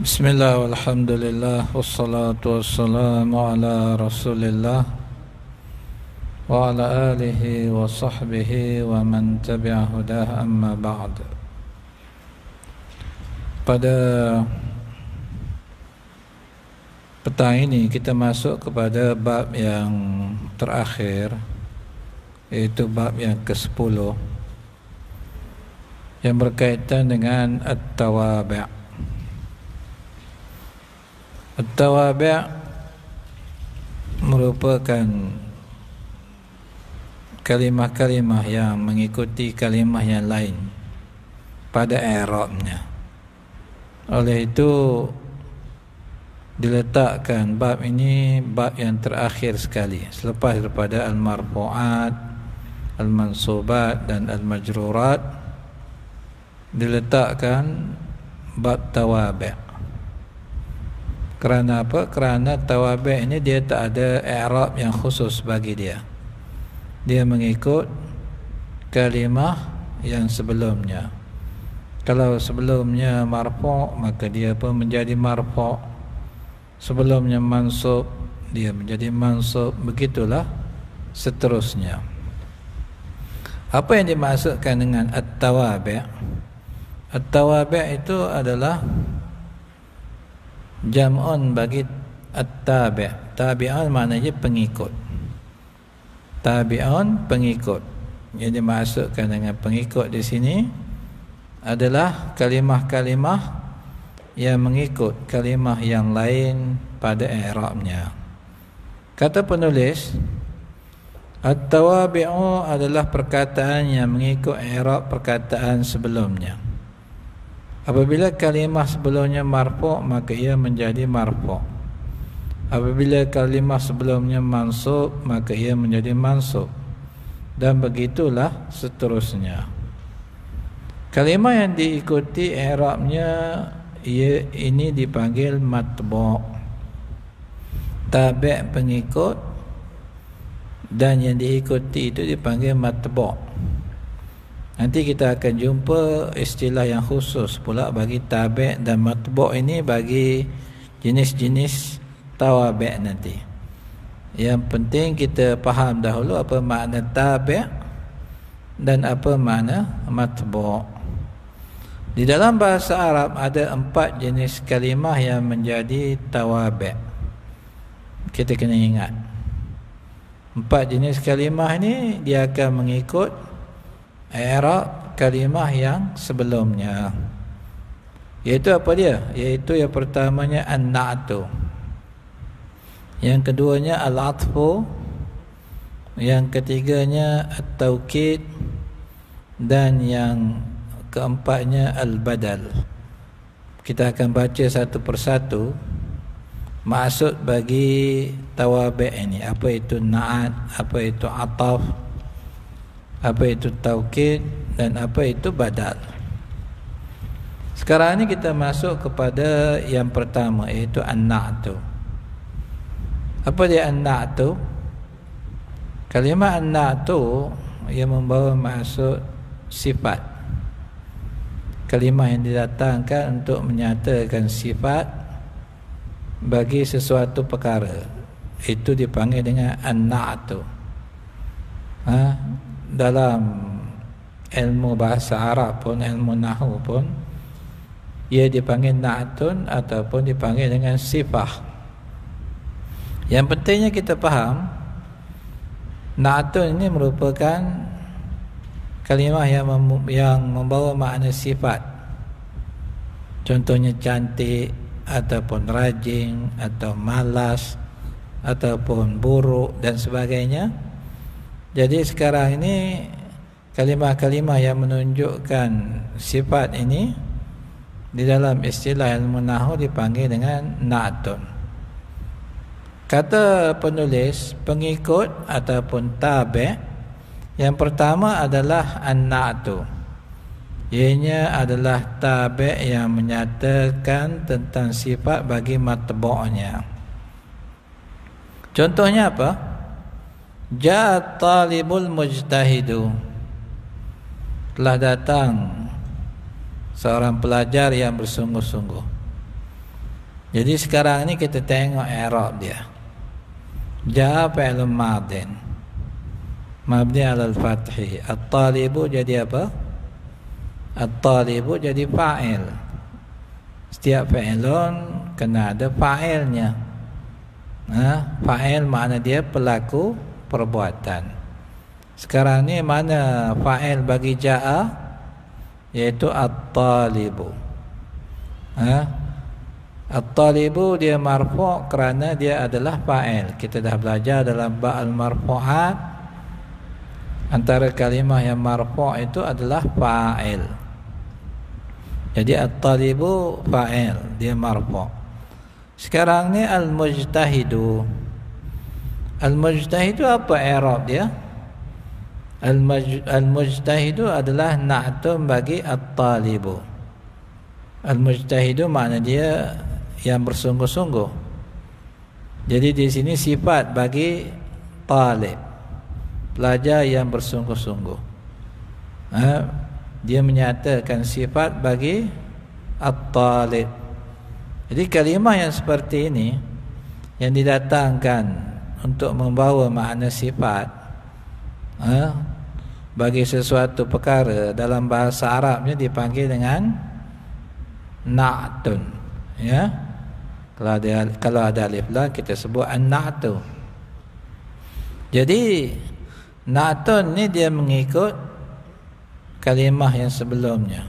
Bismillah walhamdulillah wassalatu wassalamu ala rasulillah wa ala alihi wa sahbihi wa man tabi'a hudah amma ba'd. Pada petang ini kita masuk kepada bab yang terakhir, iaitu bab yang ke-10 yang berkaitan dengan at-tawabi'. At-tawabi' merupakan kalimah-kalimah yang mengikuti kalimah yang lain pada i'rabnya. Oleh itu diletakkan bab ini bab yang terakhir sekali selepas daripada al-marfu'at, al-mansubat dan al-majrurat. Diletakkan bab tawabi'. Kerana apa? Kerana tawabi' ini dia tak ada i'rab yang khusus bagi dia. Dia mengikut kalimah yang sebelumnya. Kalau sebelumnya marfu', maka dia pun menjadi marfu'. Sebelumnya mansub, dia menjadi mansub. Begitulah seterusnya. Apa yang dimaksudkan dengan at-tawabi'? At-tawabi' itu adalah jam'un bagi at-tabi'. Tabi'un maknanya pengikut. Tabi'un pengikut. Yang dimaksudkan dengan pengikut di sini adalah kalimah-kalimah yang mengikut kalimah yang lain pada i'rabnya. Kata penulis, at-tawabi'u adalah perkataan yang mengikut i'rab perkataan sebelumnya. Apabila kalimah sebelumnya marfu', maka ia menjadi marfu'. Apabila kalimah sebelumnya mansub, maka ia menjadi mansub. Dan begitulah seterusnya. Kalimah yang diikuti i'rabnya ini dipanggil matbu'. Tabi' pengikut, dan yang diikuti itu dipanggil matbu'. Nanti kita akan jumpa istilah yang khusus pula bagi tabi' dan matbu' ini bagi jenis-jenis tawabi' nanti. Yang penting kita faham dahulu apa makna tabi' dan apa makna matbu'. Di dalam bahasa Arab ada 4 jenis kalimah yang menjadi tawabi'. Kita kena ingat 4 jenis kalimah ini dia akan mengikut i'rab kalimah yang sebelumnya. Iaitu apa dia? Iaitu yang pertamanya an-na'tu, yang keduanya al-'athfu, yang ketiganya at-taukid, dan yang keempatnya al-badal. Kita akan baca satu persatu maksud bagi tawabi' ini. Apa itu na'at, apa itu ataf, apa itu taukid, dan apa itu badal. Sekarang ini kita masuk kepada yang pertama, iaitu an-na'tu. Apa dia an-na'tu? Kalimah an-na'tu yang membawa maksud sifat. Kalimah yang didatangkan untuk menyatakan sifat bagi sesuatu perkara, itu dipanggil dengan an-na'tu. Dalam ilmu bahasa Arab pun, ilmu nahwu pun, ia dipanggil na'tun ataupun dipanggil dengan sifah. Yang pentingnya kita faham, na'tun ini merupakan kalimah yang membawa makna sifat. Contohnya cantik, ataupun rajin, atau malas, ataupun buruk dan sebagainya. Jadi sekarang ini kalimah-kalimah yang menunjukkan sifat ini di dalam istilah ilmu nahwu dipanggil dengan na'tun. Kata penulis, pengikut ataupun tabi', yang pertama adalah an-na'tu. Ianya adalah tabi' yang menyatakan tentang sifat bagi matbu'nya. Contohnya apa? Ja'at talibul mujtahidu. Telah datang seorang pelajar yang bersungguh-sungguh. Jadi sekarang ni kita tengok i'rab dia. Jaa fi'lun madin mabni 'ala al-fathi. At-talibu jadi apa? At-talibu jadi fa'il. Setiap fi'lun kena ada fa'ilnya. Fa'il makna dia pelaku perbuatan. Sekarang ni mana fa'il bagi jaa? Iaitu at-talibu. At-talibu dia marfu' kerana dia adalah fa'il. Kita dah belajar dalam ba'al marfu'at, antara kalimah yang marfu' itu adalah fa'il. Jadi at-talibu fa'il, dia marfu'. Sekarang ni al-mujtahidu. Al-mujtahidu apa i'rab dia? Al-mujtahidu adalah na'tun bagi at-talibu. Al-mujtahidu makna dia yang bersungguh-sungguh. Jadi di sini sifat bagi talib, pelajar yang bersungguh-sungguh. Dia menyatakan sifat bagi at-talib. Jadi kalimah yang seperti ini yang didatangkan untuk membawa makna sifat bagi sesuatu perkara dalam bahasa Arabnya dipanggil dengan na'tun, ya. Kalau ada alif lam kita sebut an-na'tu. Jadi na'tun ni dia mengikut kalimah yang sebelumnya,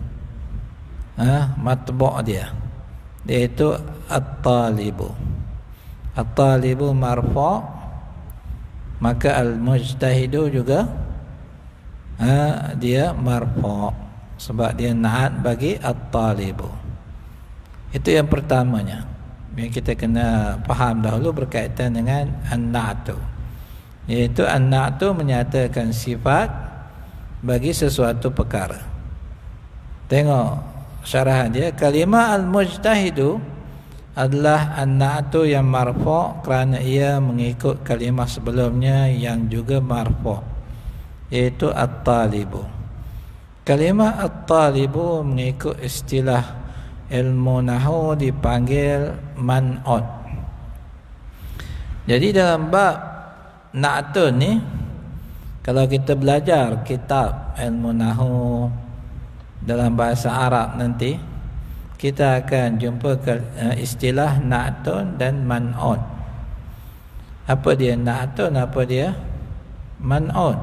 matbu' dia, iaitu at-talibu. At-talibu marfu', maka al-mujtahidu juga dia marfu' sebab dia na'at bagi at-talibu. Itu yang pertamanya yang kita kena faham dahulu berkaitan dengan an-na'tu, iaitu an-na'tu menyatakan sifat bagi sesuatu perkara. Tengok syarahan dia. Kalimah al-mujtahidu adalah an-na'tu yang marfu' kerana ia mengikut kalimah sebelumnya yang juga marfu', iaitu at-talibu. Kalimah at-talibu mengikut istilah ilmu nahwu dipanggil man'ut. Jadi dalam bab na'tun ni, kalau kita belajar kitab ilmu nahwu dalam bahasa Arab nanti, kita akan jumpa istilah na'tun dan man'ut. Apa dia na'tun, apa dia man'ut?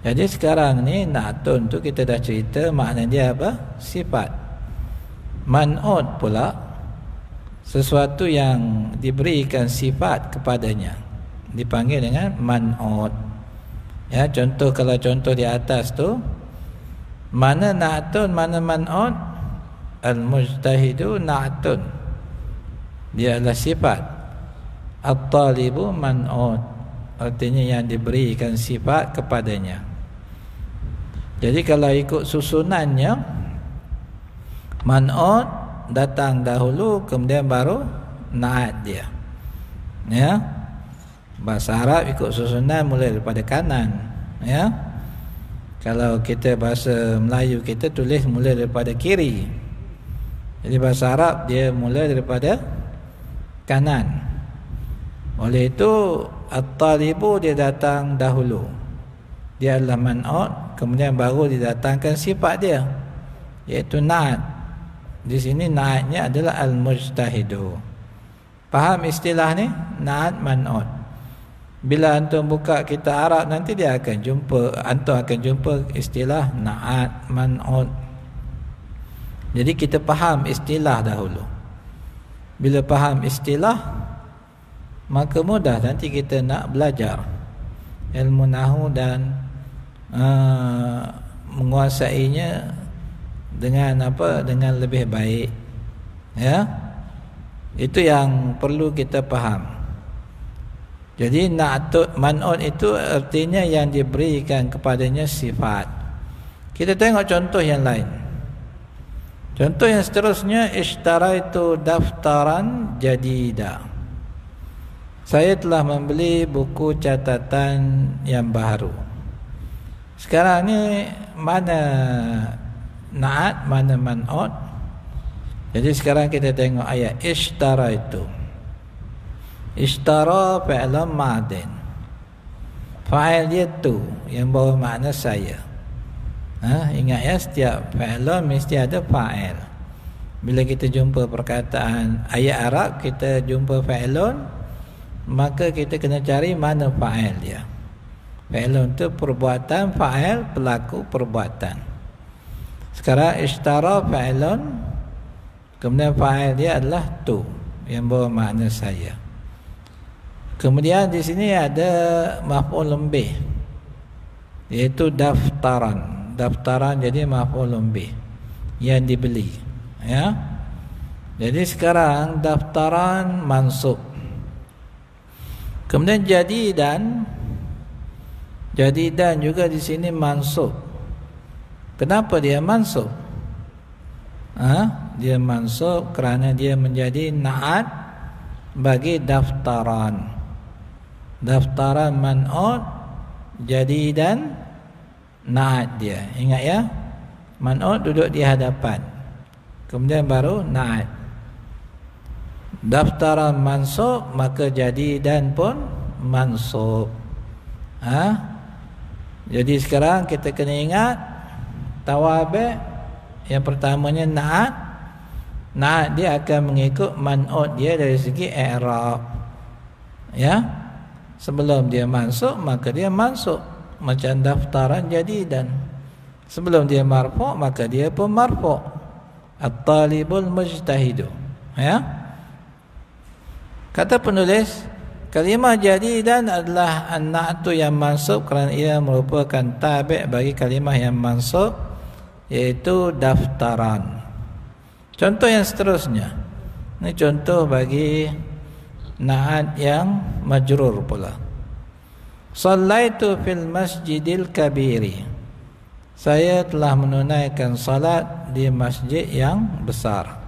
Jadi sekarang ni na'tun tu kita dah cerita makna dia apa? Sifat. Man'ut pula sesuatu yang diberikan sifat kepadanya dipanggil dengan man'ut. Ya, contoh, kalau contoh di atas tu, mana na'tun, mana man'ut? Al-mujtahidu na'tun, dia adalah sifat. At-talibu man'ut, artinya yang diberikan sifat kepadanya. Jadi kalau ikut susunannya, man'ut datang dahulu, kemudian baru na'at dia. Ya, bahasa Arab ikut susunan mulai daripada kanan. Ya, kalau kita bahasa Melayu kita tulis mulai daripada kiri. Jadi bahasa Arab dia mulai daripada kanan. Oleh itu at-talibu dia datang dahulu, dia adalah man'ut, kemudian baru didatangkan sifat dia, iaitu na'at. Di sini na'atnya adalah al-mujtahidu. Faham istilah ni? Na'at man'ut. Bila antum buka kitab Arab nanti dia akan jumpa, antum akan jumpa istilah na'at man'ut. Jadi kita faham istilah dahulu. Bila faham istilah, maka mudah nanti kita nak belajar ilmu nahwu dan menguasainya dengan apa? Dengan lebih baik. Ya, itu yang perlu kita faham. Jadi na'tut man'ut itu artinya yang diberikan kepadanya sifat. Kita tengok contoh yang lain. Contoh yang seterusnya, ishtaraitu daftaran jadida. Saya telah membeli buku catatan yang baru. Sekarang ni mana na'at, mana man'ut? Jadi sekarang kita tengok ayat ishtara itu. Ishtara fi'lan madin. Fa'il dia tu yang bawa makna saya. Ingat ya, setiap fi'lan mesti ada fa'il. Bila kita jumpa perkataan ayat Arab, kita jumpa fi'lan, maka kita kena cari mana fa'il dia. Fi'lan itu perbuatan, fa'il pelaku perbuatan. Sekarang ishtara fi'lan, kemudian fa'il dia adalah tu yang bawa makna saya. Kemudian di sini ada maf'ul bih, iaitu daftaran. Daftaran jadi maf'ul bih yang dibeli, ya. Jadi sekarang daftaran mansub. Kemudian jadidan juga di sini mansub. Kenapa dia mansub? Dia mansub kerana dia menjadi na'at bagi daftaran. Daftaran man'ud, jadidan na'at dia. Ingat ya, man'ud duduk di hadapan, kemudian baru na'at. Daftaran mansub, maka jadidan pun mansub. Jadi sekarang kita kena ingat tawabi' yang pertamanya na'at. Na'at dia akan mengikut man'ud dia dari segi i'rab, ya. Sebelum dia mansub, maka dia mansub macam daftaran jadidan. Sebelum dia marfu', maka dia pun marfu'. At-talibul mujtahidu, ya. Kata penulis, kalimah jadidan adalah an-na'tu yang mansub kerana ia merupakan tabi' bagi kalimah yang mansub, iaitu daftaran. Contoh yang seterusnya, ini contoh bagi na'at yang majrur pula. Sallaitu fil masjidil kabiri. Saya telah menunaikan salat di masjid yang besar.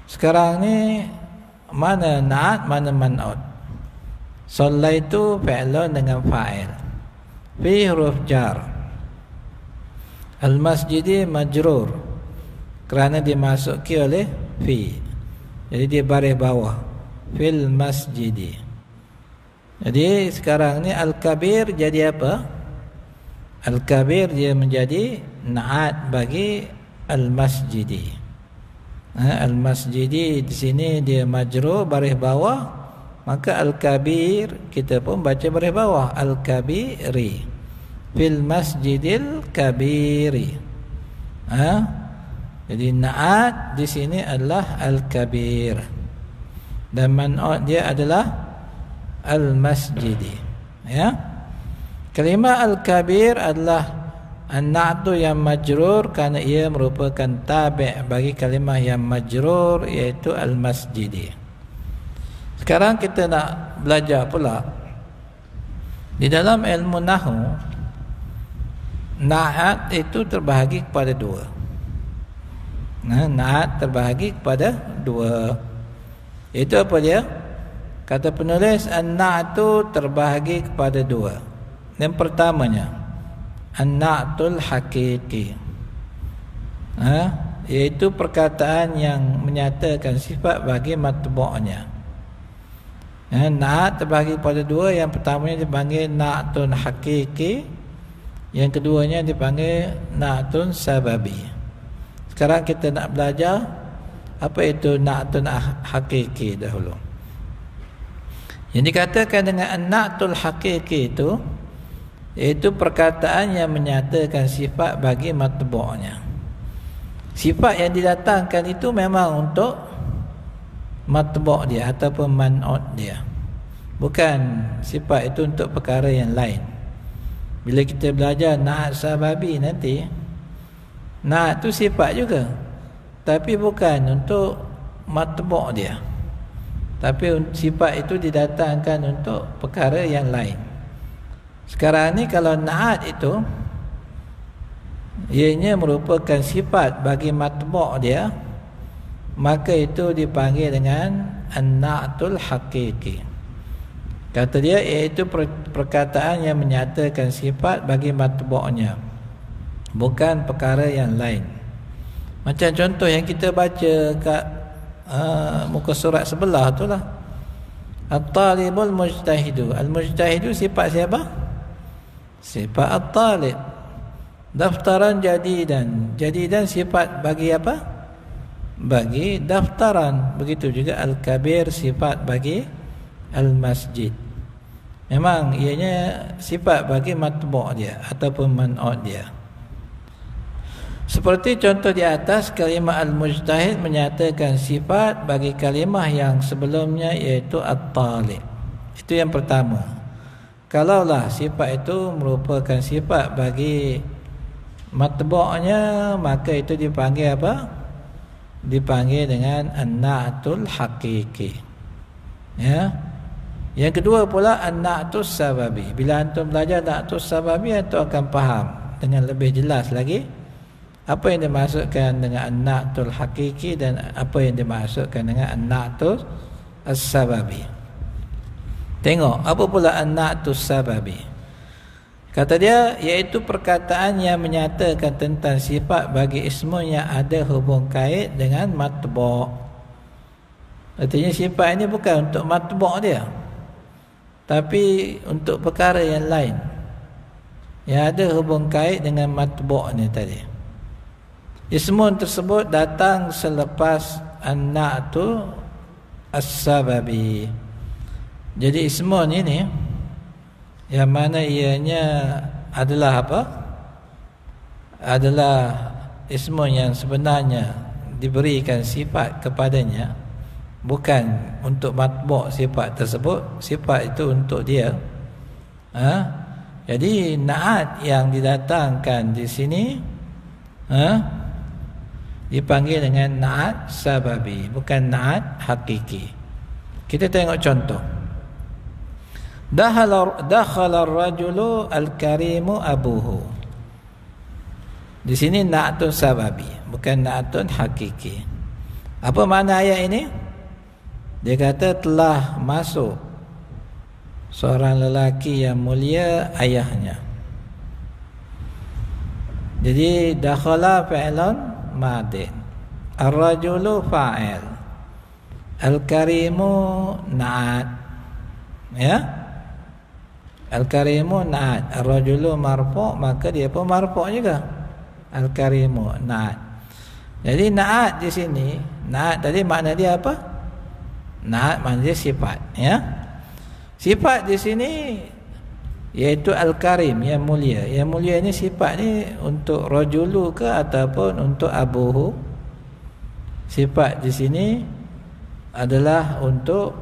Sekarang ni mana na'at, mana man'ud? Sallaitu fi'lun dengan fa'il, fi huruf jar. Al-masjidi majrur kerana dimasuki oleh fi. Jadi dia baris bawah, fil masjidi. Jadi sekarang ni al-kabir jadi apa? Al-kabir dia menjadi na'at bagi al-masjidi. Al-masjidi di sini dia majrur baris bawah, maka al-kabir kita pun baca baris bawah, al-kabiri, fil masjidil kabiri. Jadi na'at di sini adalah al-kabir dan man'ud dia adalah al-masjidi, ya. Kalimah al-kabir adalah an-na'tu yang majrur kerana ia merupakan tabi' bagi kalimah yang majrur, iaitu al-masjidi. Sekarang kita nak belajar pula di dalam ilmu nahwu, na'at itu terbahagi kepada dua. Na'at terbahagi kepada dua. Itu apa dia? Kata penulis, an-na'tu terbahagi kepada dua. Yang pertamanya, an-na'tul haqiqi, iaitu perkataan yang menyatakan sifat bagi matbu'nya. Na'at terbahagi kepada dua. Yang pertamanya dipanggil na'tun haqiqi, yang keduanya dipanggil na'tun sababi. Sekarang kita nak belajar apa itu na'tun haqiqi dahulu. Yang dikatakan dengan an-na'tul haqiqi itu, iaitu perkataan yang menyatakan sifat bagi matbu'nya. Sifat yang didatangkan itu memang untuk matbu' dia ataupun man'ud dia, bukan sifat itu untuk perkara yang lain. Bila kita belajar na'at sababi nanti, na'at itu sifat juga, tapi bukan untuk matbu' dia, tapi sifat itu didatangkan untuk perkara yang lain. Sekarang ni kalau na'at itu ianya merupakan sifat bagi matbu' dia, maka itu dipanggil dengan an-na'tul haqiqi. Kata dia iaitu perkataan yang menyatakan sifat bagi matbu'nya, bukan perkara yang lain. Macam contoh yang kita baca kat muka surat sebelah tu lah. At-talibul mujtahidu. Al-mujtahidu sifat siapa? Sifat at-talib. Daftaran jadidan. Jadidan sifat bagi apa? Bagi daftaran. Begitu juga al-kabir sifat bagi al-masjid. Memang ianya sifat bagi matbu' dia ataupun man'ud dia. Seperti contoh di atas, kalimah al-mujtahid menyatakan sifat bagi kalimah yang sebelumnya, iaitu at-talib. Itu yang pertama. Kalaulah sifat itu merupakan sifat bagi matbu'nya, maka itu dipanggil apa? Dipanggil dengan an-na'tul haqiqi. Ya. Yang kedua pula an-na'tus sababi. Bila antum belajar na'tus sababi, antum akan faham dengan lebih jelas lagi apa yang dimaksudkan dengan an-na'tul hakiki dan apa yang dimaksudkan dengan an-na'tus as-sababi. Tengok apa pula an-na'tus sababi. Kata dia, iaitu perkataan yang menyatakan tentang sifat bagi ismu yang ada hubung kait dengan matbu'. Artinya sifat ini bukan untuk matbu' dia, tapi untuk perkara yang lain yang ada hubung kait dengan matbu' ni tadi. Ismun tersebut datang selepas an-na'tu as-sababi. Jadi ismun ini yang mana ianya adalah apa? Adalah ismun yang sebenarnya diberikan sifat kepadanya, bukan untuk matbu' sifat tersebut. Sifat itu untuk dia. Jadi na'at yang didatangkan di sini dipanggil dengan na'at sababi, bukan na'at hakiki. Kita tengok contoh. Dakhala ar-rajulu al-karimu abuhu. Di sini na'atun sababi, bukan na'atun hakiki. Apa makna ayat ini? Dia kata telah masuk seorang lelaki yang mulia ayahnya. Jadi dakhala fi'lun madin, ar-rajulu fa'il, al-karimu na'at. Ya, al-karimu na'at, ar-rajulu marfu', maka dia pun marfu' juga, al-karimu na'at. Jadi na'at di sini, na'at tadi makna dia apa? Na'at makna dia sifat, ya. Sifat di sini iaitu al-karim, yang mulia. Yang mulia ini sifat ni untuk rajulu ke ataupun untuk abuhu? Sifat di sini adalah untuk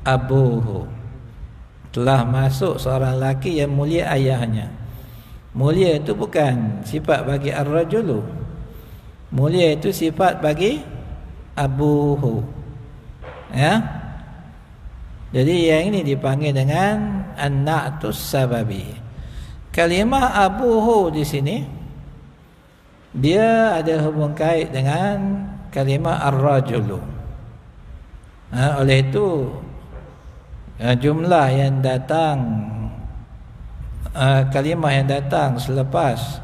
abuhu. Telah masuk seorang lelaki yang mulia ayahnya. Mulia itu bukan sifat bagi ar-rajulu. Mulia itu sifat bagi abuhu. Ya. Jadi yang ini dipanggil dengan an-na'tus sababi. Kalimah abuhu di sini dia ada hubung kait dengan kalimah ar-rajulu. Oleh itu jumlah yang datang, kalimah yang datang selepas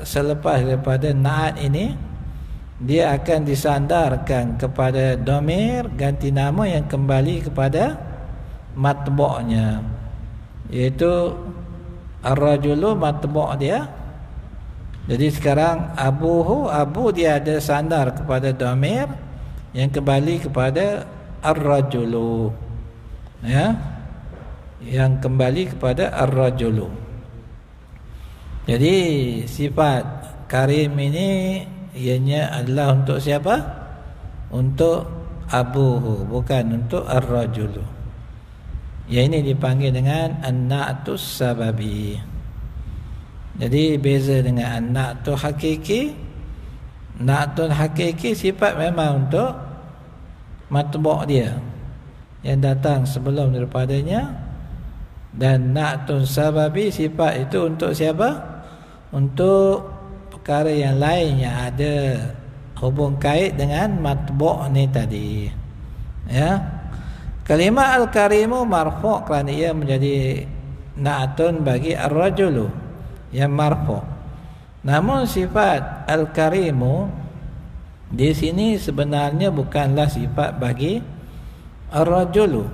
selepas daripada na'at ini, dia akan disandarkan kepada domir ganti nama yang kembali kepada matbu'nya, iaitu ar-rajulu matbu' dia. Jadi sekarang abuhu, abu dia ada sandar kepada domir yang kembali kepada ar-rajulu, ya, yang kembali kepada ar-rajulu. Jadi sifat karim ini ianya adalah untuk siapa? Untuk abuhu, bukan untuk ar-rajulu. Yang ini dipanggil dengan an-na'tus sababi. Jadi beza dengan an-na'tu hakiki. Na'tun hakiki sifat memang untuk matbu' dia yang datang sebelum daripadanya, dan na'tun sababi sifat itu untuk siapa? Untuk perkara yang lain yang ada hubung kait dengan matbu' ni tadi. Ya. Kalimah al-karimu marfu' kerana ia menjadi na'tun bagi ar-rajulu yang marfu'. Namun sifat al-karimu di sini sebenarnya bukanlah sifat bagi ar-rajulu.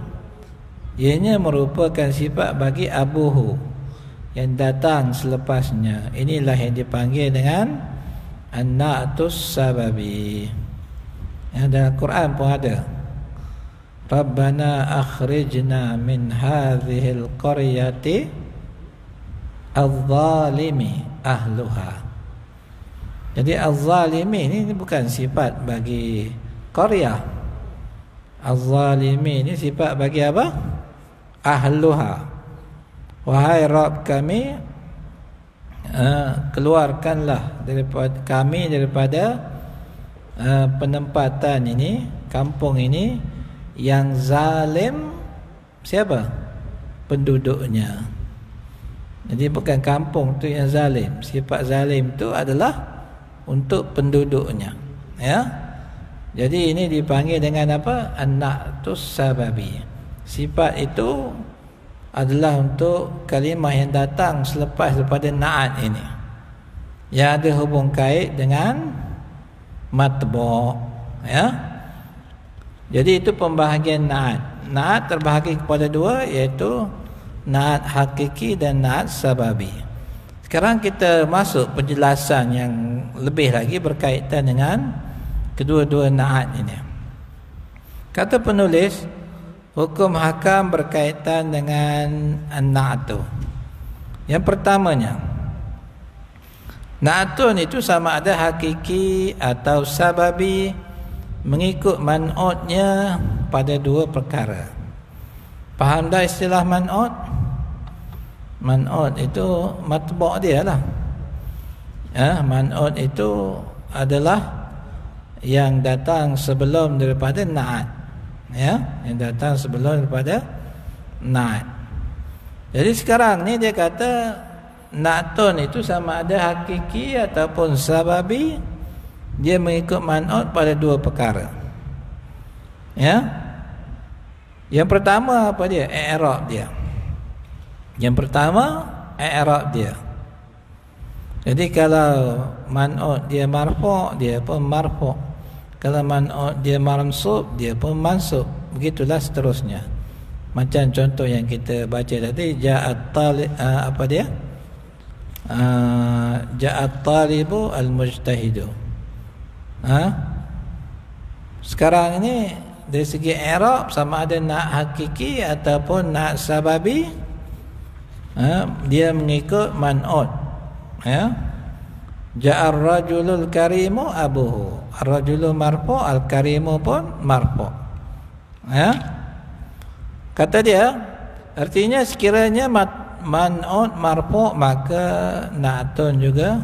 Ianya merupakan sifat bagi abuhu yang datang selepasnya. Inilah yang dipanggil dengan an-na'tus sababi. Yang dalam Quran pun ada. Rabbana akhrijna min hadhil qaryati adh-dhalimi ahluha. Jadi adh-dhalimi ini bukan sifat bagi qaryah. Adh-dhalimi ini sifat bagi apa? Ahluha. Wahai Rabb kami, keluarkanlah daripada penempatan ini, kampung ini yang zalim. Siapa? Penduduknya. Jadi bukan kampung tu yang zalim. Sifat zalim tu adalah untuk penduduknya, ya. Jadi ini dipanggil dengan apa? An-na'tus sababi. Sifat itu adalah untuk kalimah yang datang selepas daripada na'at ini, yang ada hubung kait dengan matbu', ya. Jadi itu pembahagian na'at. Na'at terbahagi kepada dua, iaitu na'at hakiki dan na'at sababi. Sekarang kita masuk penjelasan yang lebih lagi berkaitan dengan kedua-dua na'at ini. Kata penulis, hukum hakam berkaitan dengan an-na'atu. Yang pertamanya, na'atun itu sama ada hakiki atau sababi, mengikut man'utnya pada dua perkara. Faham dah istilah man'ut? Man'ut itu matbu' dia lah. Man'ut itu adalah yang datang sebelum daripada na'at, ya, yang datang sebelum daripada na'at. Jadi sekarang ni dia kata na'tun itu sama ada hakiki ataupun sababi, dia mengikut man'ut pada dua perkara, ya. Yang pertama apa dia? I'rab dia. Yang pertama i'rab dia. Jadi kalau man'ut dia marfu', dia pun marfu'. Kalau man'ut dia mansub, dia pun mansub. Begitulah seterusnya. Macam contoh yang kita baca tadi, ja'at talib, apa dia? Ja'at talibu al-mujtahidu. Sekarang ini dari segi i'rab sama ada na' hakiki ataupun na' sababi, dia mengikut man'ut, ya. Ja'ar rajulul karimu abuhu. Ar-rajulu marfu', al-karimu pun marfu', ya. Kata dia, artinya sekiranya man'ut marfu', maka na'tun juga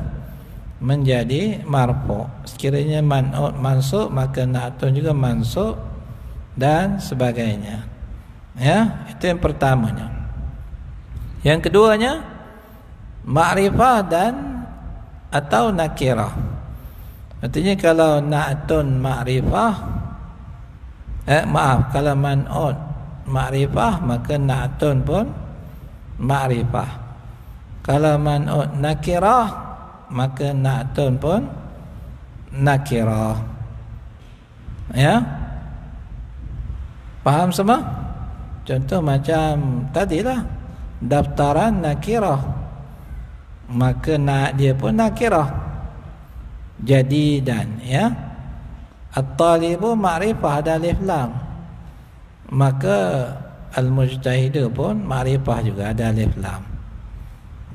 menjadi marfu'. Sekiranya man'ut mansub, maka na'tun juga mansub, dan sebagainya, ya. Itu yang pertamanya. Yang keduanya, ma'rifah dan atau nakirah. Artinya kalau na'tun ma'rifah, kalau man'ut ma'rifah, maka na'tun pun ma'rifah. Kalau man'ut nakirah, maka na'tun pun nakirah, ya. Faham semua? Contoh macam tadilah, daftaran nakirah, maka dia pun nakirah. Jadi dan, ya. At-talibu ma'rifah, ada alif lam, maka al-mujtahidu pun ma'rifah juga, ada alif lam.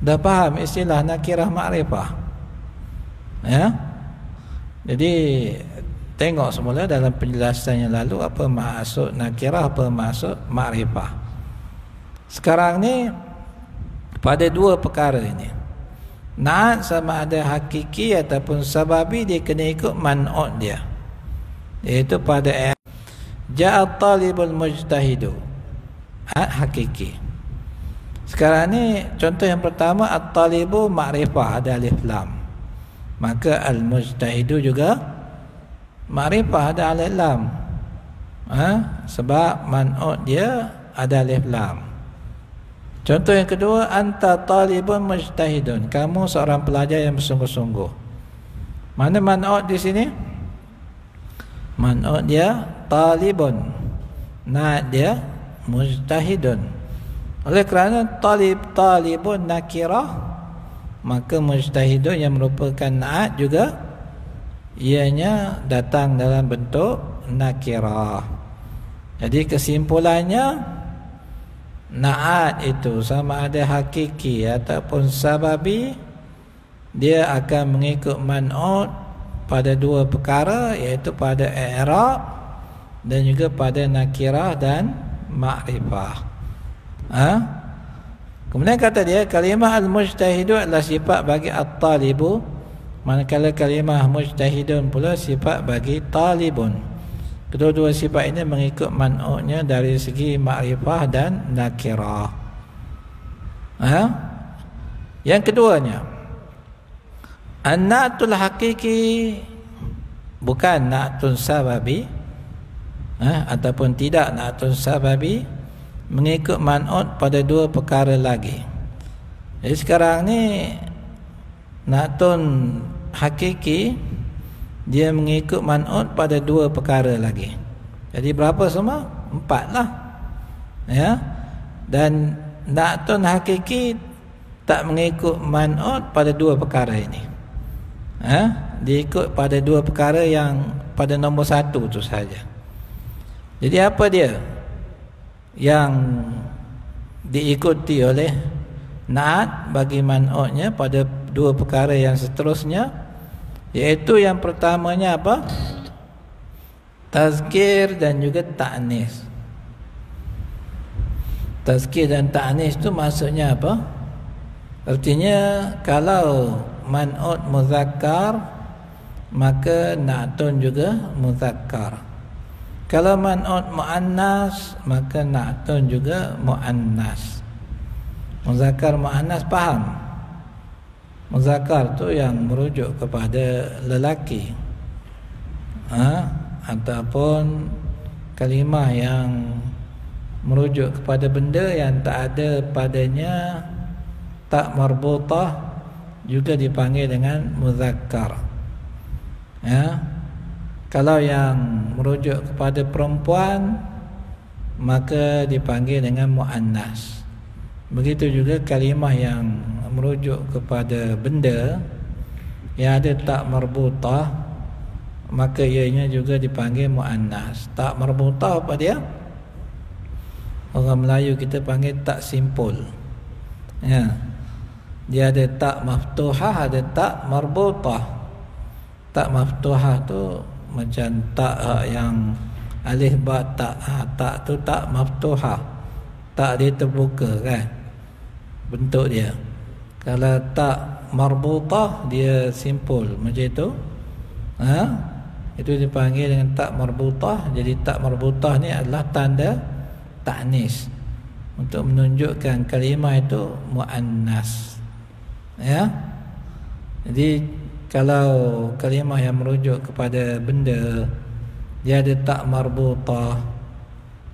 Dah faham istilah nakirah ma'rifah, ya. Jadi tengok semula dalam penjelasan yang lalu apa maksud nakirah, apa maksud ma'rifah. Sekarang ni pada dua perkara ini, na'at sama ada hakiki ataupun sababi, dia kena ikut man'ut dia, iaitu pada ja'at talibul mujtahidu, hakiki. Sekarang ni contoh yang pertama, at-talibu ma'rifah, ada alif lam, maka al-mujtahidu juga ma'rifah, ada alif lam, sebab man'ut dia ada alif lam. Contoh yang kedua, anta talibun mujtahidun. Kamu seorang pelajar yang bersungguh-sungguh. Mana man'ut di sini? Man'ut dia talibun. Na'at dia mujtahidun. Oleh kerana talibun nakirah, maka mujtahidun yang merupakan na'at juga ianya datang dalam bentuk nakirah. Jadi kesimpulannya, na'at itu sama ada hakiki ataupun sababi, dia akan mengikut man'ut pada dua perkara, iaitu pada i'rab dan juga pada nakirah dan ma'rifah. Kemudian kata dia, kalimah al-mujtahidu adalah sifat bagi at-talibu, manakala kalimah mujtahidun pula sifat bagi talibun. Kedua-dua sifat ini mengikut man'utnya dari segi ma'rifah dan nakirah. Yang keduanya, an-na'tul hakiki, bukan na'tun sababi, ataupun tidak na'tun sababi, mengikut man'ut pada dua perkara lagi. Jadi sekarang ni na'tun hakiki, dia mengikut man'ut pada dua perkara lagi. Jadi berapa semua? 4 lah. Ya. Dan na'tun hakiki tak mengikut man'ut pada dua perkara ini. Dia ikut pada dua perkara yang pada nombor 1 tu saja. Jadi apa dia yang diikuti oleh na'at bagi man'utnya pada dua perkara yang seterusnya? Iaitu yang pertamanya apa? Tazkir dan juga ta'nis. Tazkir dan ta'nis itu maksudnya apa? Artinya kalau man'ut muzakkar, maka na'tun juga muzakkar. Kalau man'ut mu'annas, maka na'tun juga mu'annas. Muzakkar mu'annas faham? Muzakkar tu yang merujuk kepada lelaki, ataupun kalimah yang merujuk kepada benda yang tak ada padanya tak marbutah, juga dipanggil dengan muzakkar. Kalau yang merujuk kepada perempuan, maka dipanggil dengan mu'annas. Begitu juga kalimah yang merujuk kepada benda yang ada tak marbutah, maka ianya juga dipanggil mu'annas. Tak marbutah apa dia? Orang Melayu kita panggil tak simpul. Dia ada tak maftuhah, ada tak marbutah. Tak maftuhah tu macam tak yang alif ba tak. Tak tu tak maftuhah. Tak dia terbuka kan bentuk dia. Kalau tak marbutah, dia simpul macam itu. Itu dipanggil dengan tak marbutah. Jadi tak marbutah ni adalah tanda ta'nis, untuk menunjukkan kalimah itu mu'annas. Jadi kalau kalimah yang merujuk kepada benda, dia ada tak marbutah,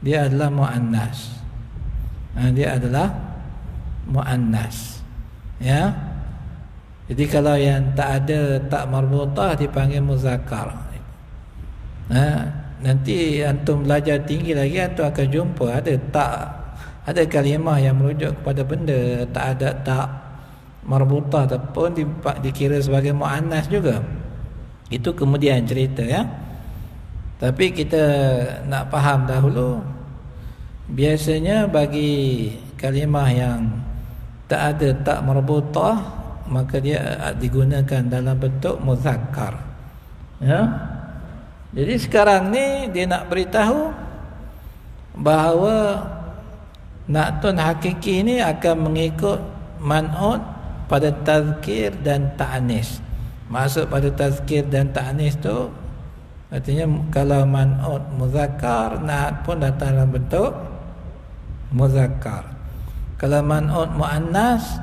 dia adalah mu'annas. Dia adalah mu'annas. Jadi kalau yang tak ada tak marbutah dipanggil muzakkar. Nanti antum belajar tinggi lagi, antum akan jumpa ada kalimah yang merujuk kepada benda tak ada tak marbutah ataupun dikira sebagai mu'annas juga. Itu kemudian cerita ya. Tapi kita nak faham dahulu, biasanya bagi kalimah yang tak ada tak marbutah, maka dia digunakan dalam bentuk muzakkar. Jadi sekarang ni dia nak beritahu bahawa na'tun hakiki ni akan mengikut man'ut pada tazkir dan ta'nis. Maksud pada tazkir dan ta'nis tu artinya kalau man'ut muzakkar, na'at pun datang dalam bentuk muzakkar. Kalau man'ut mu'annas,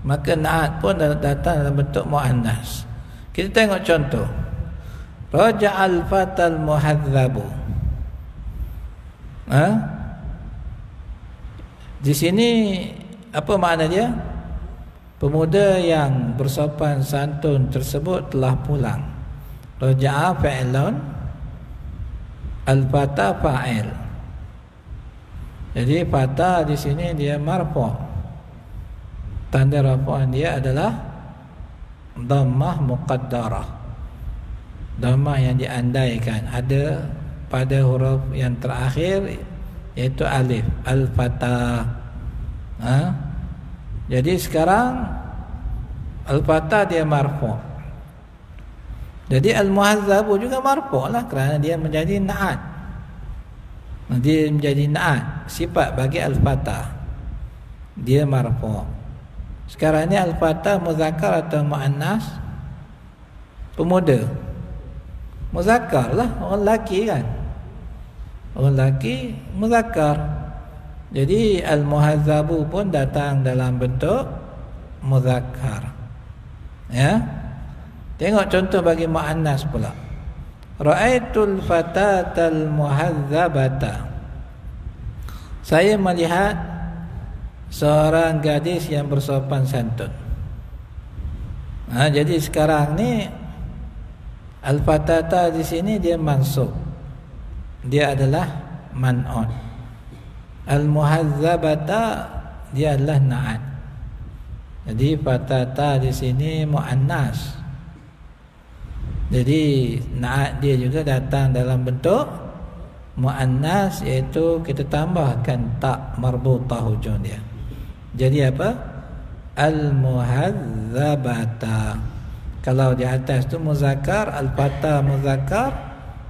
maka na'at pun datang dalam bentuk mu'annas. Kita tengok contoh. Raja'al fatal muhadzabu. Di sini Apa makna dia? Pemuda yang bersopan santun tersebut telah pulang. Raja'a fa'ilun, al-fata fa'il. Jadi fata di sini dia marfu'. Tanda rafu'an dia adalah dhammah muqaddarah. Dhammah yang diandaikan ada pada huruf yang terakhir, iaitu alif, al-fata. Jadi sekarang al-fata dia marfu'. Jadi al-muhazzabu juga marfu' lah, kerana dia menjadi na'at. Dia menjadi na'at, sifat bagi al-fata. Dia marfu'. Sekarang ni al-fata muzakkar atau muannas? Pemuda. Muzakkar lah, orang lelaki kan. Orang lelaki muzakkar. Jadi al-muhazzabu pun datang dalam bentuk muzakkar. Ya. Tengok contoh bagi muannas pula. Ra'aitul fatatal muhazzabata. Saya melihat seorang gadis yang bersopan santun. Jadi sekarang ni al-fatata di sini dia mansub. Dia adalah man'un. Al-muhazzabata dia adalah na'at. Jadi fatata di sini muannas. Jadi na'at dia juga datang dalam bentuk muannas, iaitu kita tambahkan tak marbutah hujung dia. Jadi apa? Al-muhazzabata. Kalau di atas tu muzakkar, al-fata muzakkar,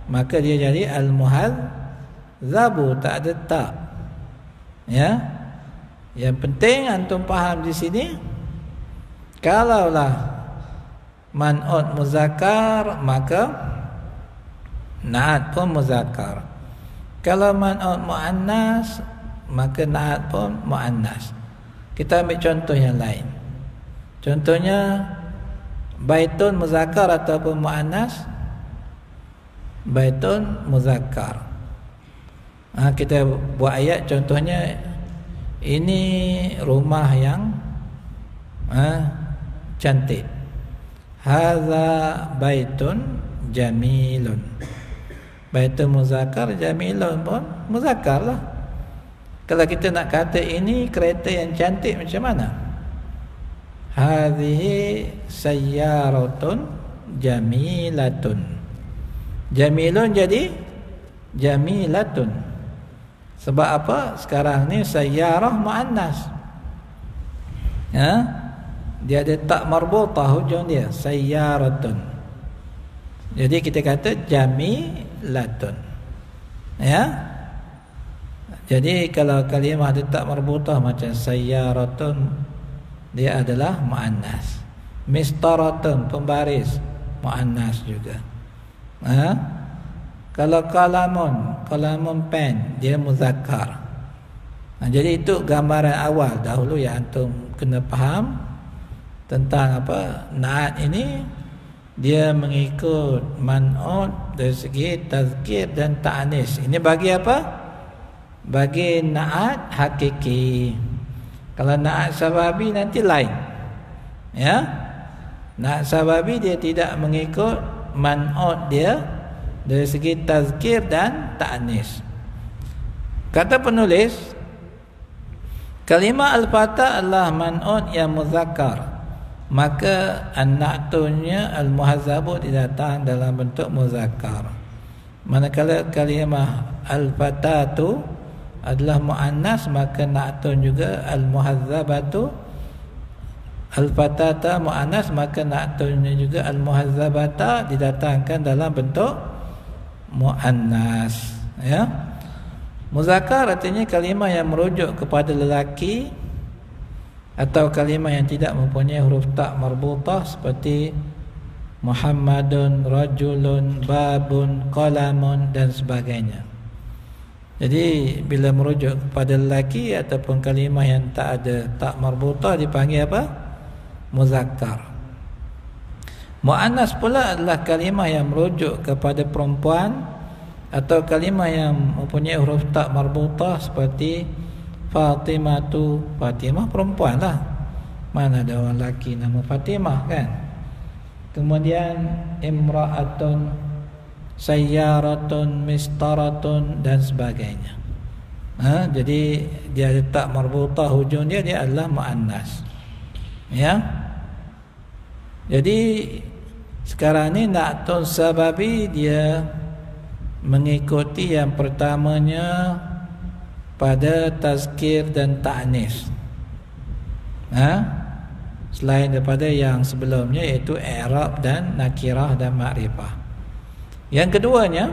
maka dia jadi al-muhazzabu, tak ada tak. Ya. Yang penting antum faham di sini, kalaulah man'ut muzakkar, maka na'at pun muzakkar. Kalau man'ut muannas, maka na'at pun muannas. Kita ambil contoh yang lain. Contohnya baitun muzakkar ataupun muannas? Baitun muzakkar. Kita buat ayat contohnya, ini rumah yang cantik. Hadza baitun jamilun. Baitun muzakkar, jamilun pun muzakkar lah. Kalau kita nak kata ini kereta yang cantik, macam mana? Hadhihi sayyaratun jamilatun. Jamilun jadi jamilatun. Sebab apa? Sekarang ni sayyarah muannas. Ya? Dia ada tak marbutah hujung dia, sayyaratun. Jadi kita kata jamilatun. Ya? Jadi kalau kalimah ada tak marbutah macam sayyaratun, dia adalah muannas. Mistaratun, pembaris, muannas juga. Kalau kalamun pen, dia muzakkar. Jadi itu gambaran awal dahulu yang antum kena faham tentang apa na'at ini. Dia mengikut man'ut dari segi tazkir dan ta'anis. Ini bagi apa? Bagi na'at hakiki. Kalau na'at sababi nanti lain. Ya. Na'at sababi dia tidak mengikut man'ut dia dari segi tazkir dan ta'anis. Kata penulis, kalimah al-fata adalah man'ut yang muzakkar, maka an-na'tunya al-muhazzabu didatang dalam bentuk muzakkar. Manakala kalimah al-fatatu adalah muannas, maka na'tun juga al-muhazzabatu. Al-fatata muannas, maka na'tunnya juga al-muhazzabata didatangkan dalam bentuk muannas. Ya. Muzakkar artinya kalimah yang merujuk kepada lelaki, atau kalimah yang tidak mempunyai huruf tak marbutah seperti Muhammadun, rajulun, babun, qalamun dan sebagainya. Jadi bila merujuk kepada lelaki ataupun kalimah yang tak ada tak marbutah dipanggil apa? Muzakkar. Muannas pula adalah kalimah yang merujuk kepada perempuan atau kalimah yang mempunyai huruf tak marbutah seperti Fatimatu, Fatimah perempuan lah, mana ada orang lelaki nama Fatimah kan. Kemudian imra'atun, sayyaratun, mistaratun dan sebagainya. Jadi dia letak marbutah hujung dia adalah muannas. Ya. Jadi sekarang ni na'tun sababi dia mengikuti yang pertamanya pada tazkir dan ta'nis. Selain daripada yang sebelumnya iaitu i'rab dan nakirah dan ma'rifah. Yang keduanya,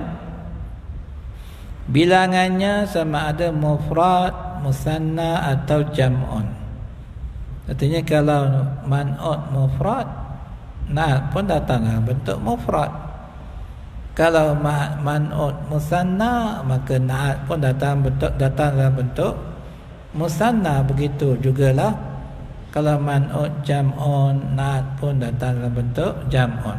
bilangannya sama ada mufrad, musanna atau jam'un. Artinya kalau man'ut mufrad, na'at pun datang dalam bentuk mufrad. Kalau man'ut musanna, maka na'at pun datang dalam bentuk musanna. Begitu jugalah kalau man'ut jam'un, na'at pun datang dalam bentuk jam'un.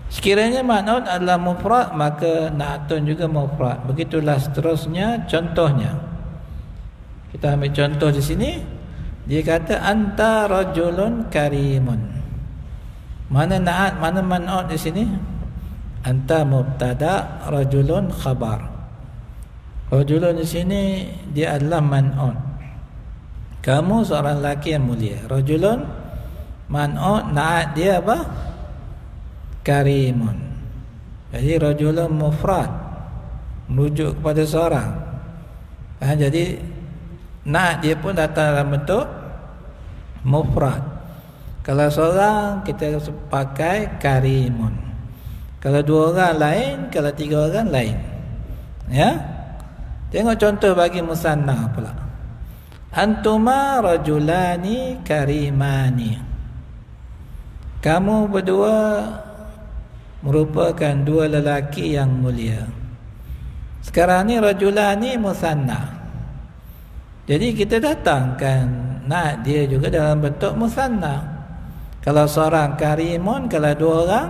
Sekiranya man'ut adalah mufrad, maka na'atun juga mufrad. Begitulah seterusnya. Contohnya, kita ambil contoh di sini. Dia kata anta rajulun karimun. Mana na'at, mana man'ut di sini? Anta mubtada, rajulun khabar. Rajulun di sini dia adalah man'ut. Kamu seorang lelaki yang mulia. Rajulun man'ut, na'at dia apa? Karimun. Jadi rajulun mufrad, merujuk kepada seorang. Jadi na'at dia pun datang dalam bentuk mufrad. Kalau seorang kita pakai karimun. Kalau dua orang lain, kalau tiga orang lain. Ya. Tengok contoh bagi musanna pula. Antuma rajulani karimani. Kamu berdua merupakan dua lelaki yang mulia. Sekarang ni rajulani musanna. Jadi kita datangkan na'at dia juga dalam bentuk musanna. Kalau seorang karimun, kalau dua orang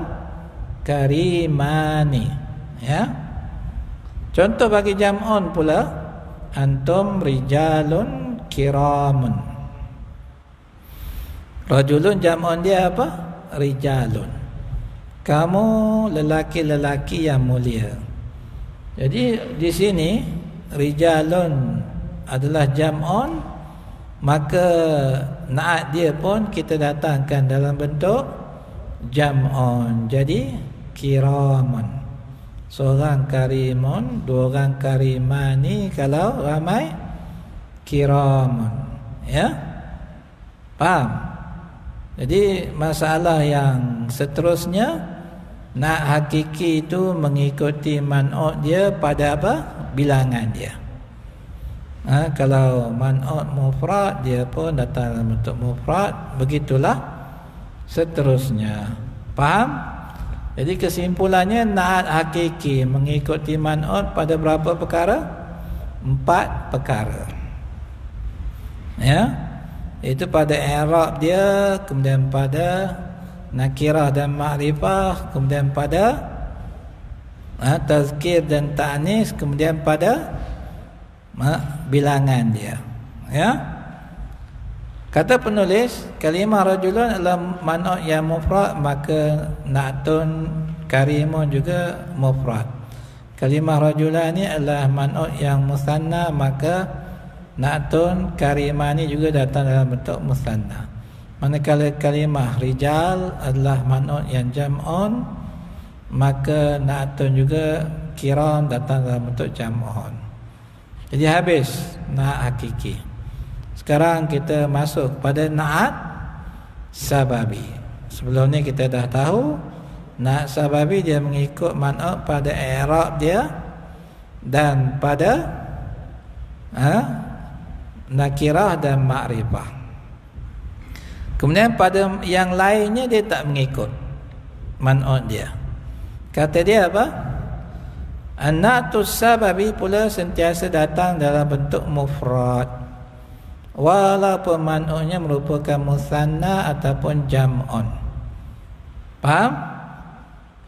karimani. Ya. Contoh bagi jam'un pula, antum rijalun kiramun. Rajulun jam'un dia apa? Rijalun. Kamu lelaki-lelaki yang mulia. Jadi di sini rijalun adalah jam'un, maka na'at dia pun kita datangkan dalam bentuk jam'un. Jadi kiramun. Seorang karimun, dua orang karimani. Kalau ramai kiramun. Ya? Faham? Jadi masalah yang seterusnya, na'at hakiki itu mengikuti man'ut dia pada apa? Bilangan dia. Kalau man'ut mufrad, dia pun datang dalam bentuk mufrad. Begitulah seterusnya. Faham? Jadi kesimpulannya, na'at hakiki mengikuti man'ut pada berapa perkara? 4 perkara. Ya. Itu pada i'rab dia, kemudian pada nakirah dan ma'rifah, kemudian pada tazkir dan ta'nis, kemudian pada bilangan dia. Ya. Kata penulis, kalimah rajulun adalah man'ut yang mufrad, maka na'tun karimun juga mufrad. Kalimah rajulani adalah man'ut yang musanna, maka na'tun karimani juga datang dalam bentuk musanna. Manakala kalimah rijal adalah man'ut yang jam'un, maka na'tun juga kiram datang dalam bentuk jam'un. Jadi habis na'at hakiki. Sekarang kita masuk pada na'at sababi. Sebelum ni kita dah tahu na'at sababi dia mengikut man'ut pada i'rab dia dan pada nakirah dan ma'rifah. Kemudian pada yang lainnya dia tak mengikut man'ut dia. Kata dia apa? An-na'tus sababi pula sentiasa datang dalam bentuk mufrad, walaupun man'utnya merupakan musanna ataupun jam'un. Faham?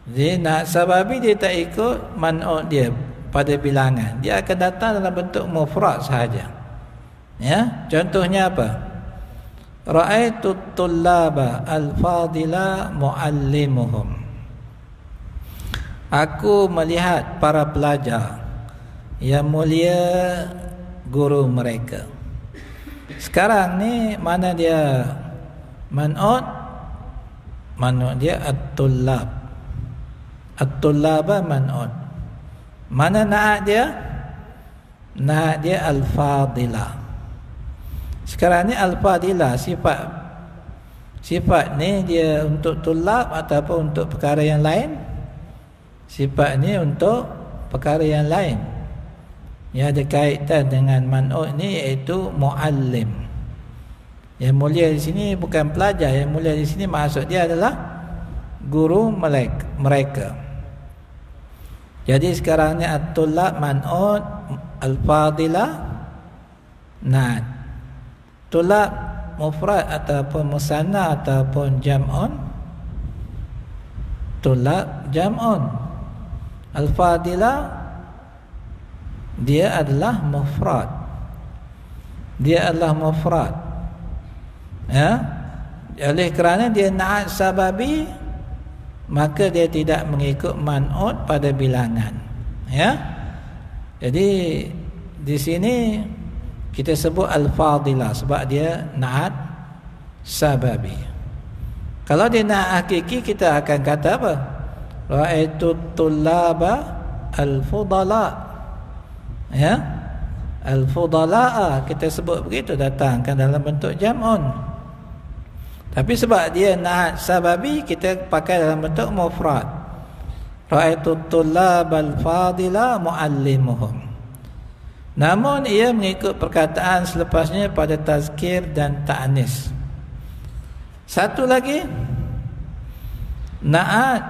Jadi na'at sababi dia tak ikut man'ut dia pada bilangan. Dia akan datang dalam bentuk mufrad sahaja. Ya, contohnya apa? Ra'aitu tullaba al-fadila muallimuhum. Aku melihat para pelajar yang mulia guru mereka. Sekarang ni mana dia man'ut? Man'ut dia at-tullab. At-tullaba man'ut. Mana na'at dia? Na'at dia al-fadila. Sekarang ni al-fadilah sifat ni dia untuk tulab ataupun untuk perkara yang lain? Sifat ni untuk perkara yang lain yang ada kaitan dengan man'ut ni, iaitu muallim. Yang mulia di sini bukan pelajar, yang mulia di sini maksud dia adalah guru mereka. Jadi sekarang ni at-tulab man'ut, al-fadilah na'at. Tulab mufrad ataupun musanna ataupun jam'un? Tulab jam'un. Al-fadilah dia adalah mufrad. Dia adalah mufrad. Ya. Oleh kerana dia na'at sababi, maka dia tidak mengikut man'ut pada bilangan. Ya. Jadi di sini kita sebut al-fadilah sebab dia na'at sababi. Kalau dia na'at hakiki, kita akan kata apa? Ra'aitu tullaba al-fudala. Ya, al-fudala kita sebut begitu, datangkan dalam bentuk jam'un. Tapi sebab dia na'at sababi, kita pakai dalam bentuk mufrad. Ra'aitu tullaba al-fadila muallimuhum. Namun ia mengikut perkataan selepasnya pada tazkir dan ta'anis. Satu lagi, na'at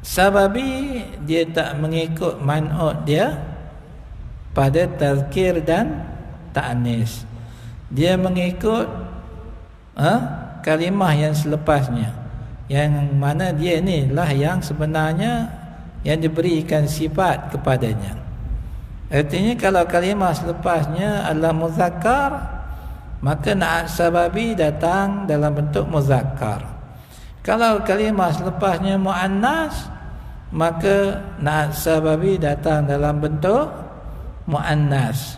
sababi dia tak mengikut man'ut dia pada tazkir dan ta'anis. Dia mengikut kalimah yang selepasnya, yang mana dia ni lah yang sebenarnya yang diberikan sifat kepadanya. Artinya kalau kalimah selepasnya adalah muzakkar, maka na'at sababi datang dalam bentuk muzakkar. Kalau kalimah selepasnya muannas, maka na'at sababi datang dalam bentuk muannas.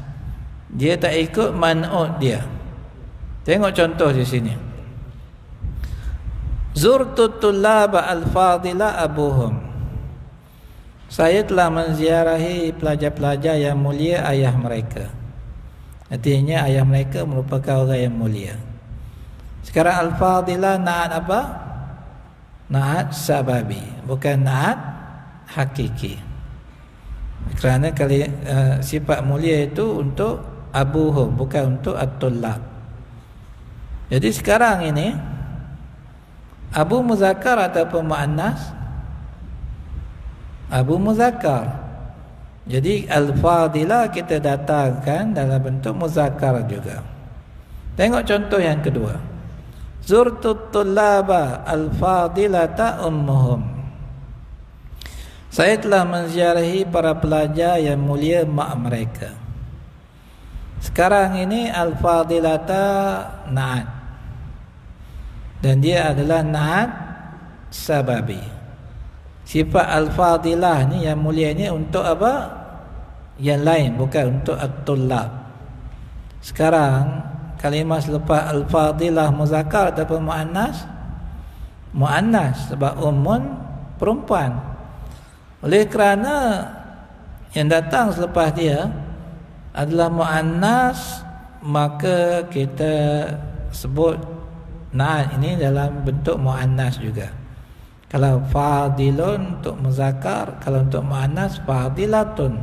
Dia tak ikut man'ut dia. Tengok contoh di sini. Zurtu tullaba al-fadila abuhum. Saya telah menziarahi pelajar-pelajar yang mulia ayah mereka. Artinya ayah mereka merupakan orang yang mulia. Sekarang al-fadilah na'at apa? Na'at sababi, bukan na'at hakiki. Kerana sifat mulia itu untuk abuhum, bukan untuk at-tullab. Jadi sekarang ini abu muzakkar ataupun muannas? Abu muzakkar. Jadi al-fadilah kita datangkan dalam bentuk muzakkar juga. Tengok contoh yang kedua. Zurtu tullaba al-fadilata ummuhum. Saya telah menziarahi para pelajar yang mulia mak mereka. Sekarang ini al-fadilata na'at, dan dia adalah na'at sababi. Sifat al-fadilah ni yang mulia ni untuk apa? Yang lain, bukan untuk at-tullab. Sekarang kalimah selepas al-fadilah muzakkar ataupun muannas? Muannas, sebab ummun perempuan. Oleh kerana yang datang selepas dia adalah muannas, maka kita sebut na'at ini dalam bentuk muannas juga. Kalau fadilun untuk muzakkar, kalau untuk muannas fadilatun.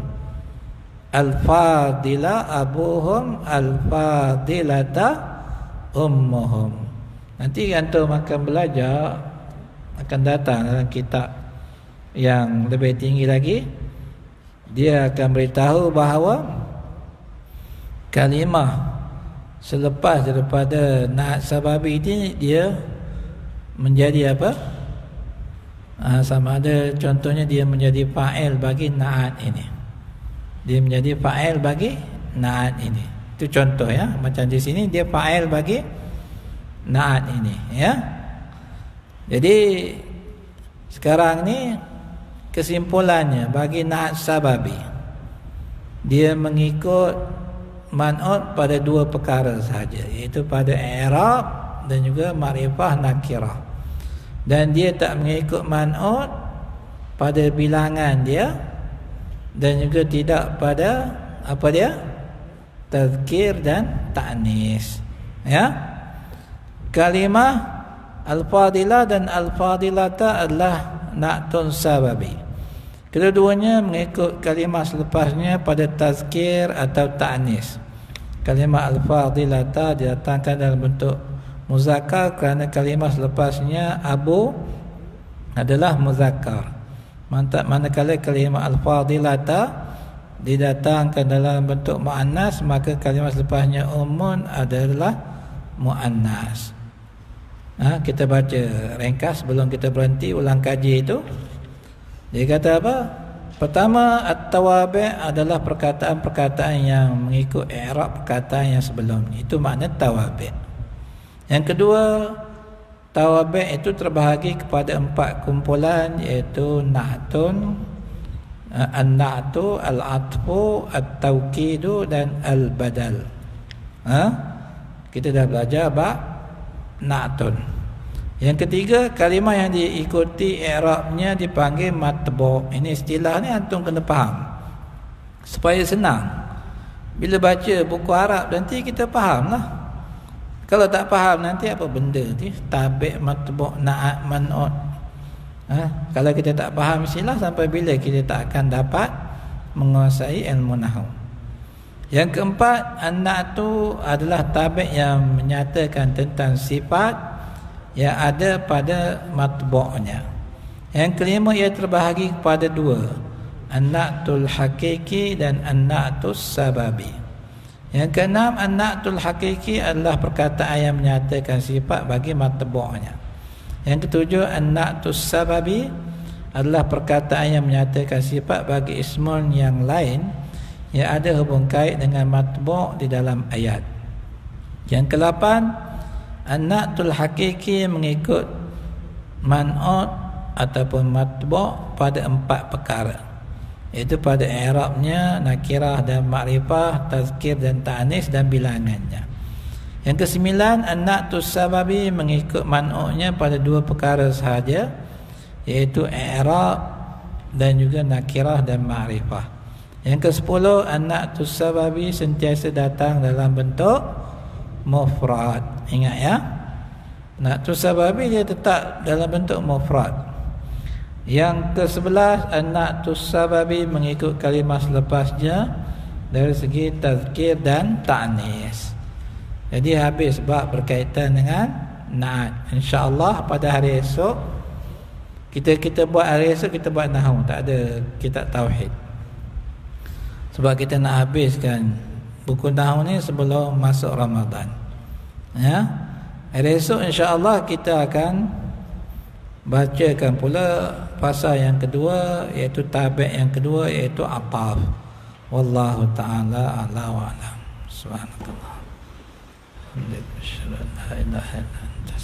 Al-fadila abuhum, al-fadilata ummuhum. Nanti antum akan belajar, akan datang dalam kitab yang lebih tinggi lagi, dia akan beritahu bahawa kalimah selepas daripada na'at sababi ini dia menjadi apa? Sama ada contohnya dia menjadi fa'il bagi na'at ini. Dia menjadi fa'il bagi na'at ini. Itu contoh ya. Macam di sini dia fa'il bagi na'at ini ya. Jadi sekarang ni kesimpulannya bagi na'at sababi, dia mengikut man'ut pada dua perkara sahaja, iaitu pada i'rab dan juga ma'rifah nakirah. Dan dia tak mengikut man'ut pada bilangan dia, dan juga tidak pada apa dia, tazkir dan ta'nis ya. Kalimah al-fadilah dan al-fadilata adalah na'tun sababi. Kedua-duanya mengikut kalimah selepasnya pada tazkir atau ta'nis. Kalimah al-fadilata didatangkan dalam bentuk muzakkar kerana kalimah selepasnya abu adalah muzakkar. Manakala kalimah al-fadilata didatangkan dalam bentuk muannas, maka kalimah selepasnya ummun adalah muannas. Kita baca ringkas sebelum kita berhenti ulang kaji itu. Dia kata apa? Pertama, at-tawabi' adalah perkataan-perkataan yang mengikut i'rab perkataan yang sebelum. Itu makna tawabi'. Yang kedua, tawabi' itu terbahagi kepada 4 kumpulan, iaitu na'tun, an-na'tu, al-'atfu, at-tawkidu dan al-badal. Kita dah belajar bab na'tun. Yang ketiga, kalimah yang diikuti i'rabnya dipanggil matbu'. Ini istilah ni antum kena faham supaya senang. Bila baca buku Arab nanti kita fahamlah. Kalau tak faham nanti apa benda ni tabi', matbu', na'at, man'ut. Kalau kita tak faham istilah, sampai bila kita tak akan dapat menguasai ilmu nahwu. Yang keempat, an-na'tu adalah tabi' yang menyatakan tentang sifat yang ada pada matbu'nya. Yang kelima, ia terbahagi kepada 2, an-na'tul hakiki dan an-na'tus sababi. Yang keenam, an-na'tul hakiki adalah perkataan yang menyatakan sifat bagi matbu'nya. Yang ketujuh, an-na'tus sababi adalah perkataan yang menyatakan sifat bagi ismun yang lain yang ada hubung kait dengan matbu' di dalam ayat. Yang ke-8, an-na'tul hakiki mengikut man'ut ataupun matbu' pada 4 perkara, iaitu pada i'rabnya, nakirah dan ma'rifah, tazkir dan ta'nis dan bilangannya. Yang ke-9, an-na'tus sababi mengikut man'utnya pada 2 perkara sahaja, iaitu i'rab dan juga nakirah dan ma'rifah. Yang ke-10, an-na'tus sababi sentiasa datang dalam bentuk mufrad. Ingat ya, na'tus sababi dia tetap dalam bentuk mufrad. Yang ke-11, an-na'tus sababi mengikut kalimah selepasnya dari segi tazkir dan ta'nis. Jadi habis bab berkaitan dengan na'at. InsyaAllah pada hari esok kita buat hari esok kita buat nahwu, tak ada kitab tauhid. Sebab kita nak habiskan buku nahwu ni sebelum masuk Ramadan. Ya. Hari esok insya-Allah kita akan bacakan pula pasal yang kedua, iaitu tabi' yang kedua, iaitu ataf. Wallahu ta'ala a'la wa a'lam. Subhanallah. Alhamdulillah. La ilaha illa anta.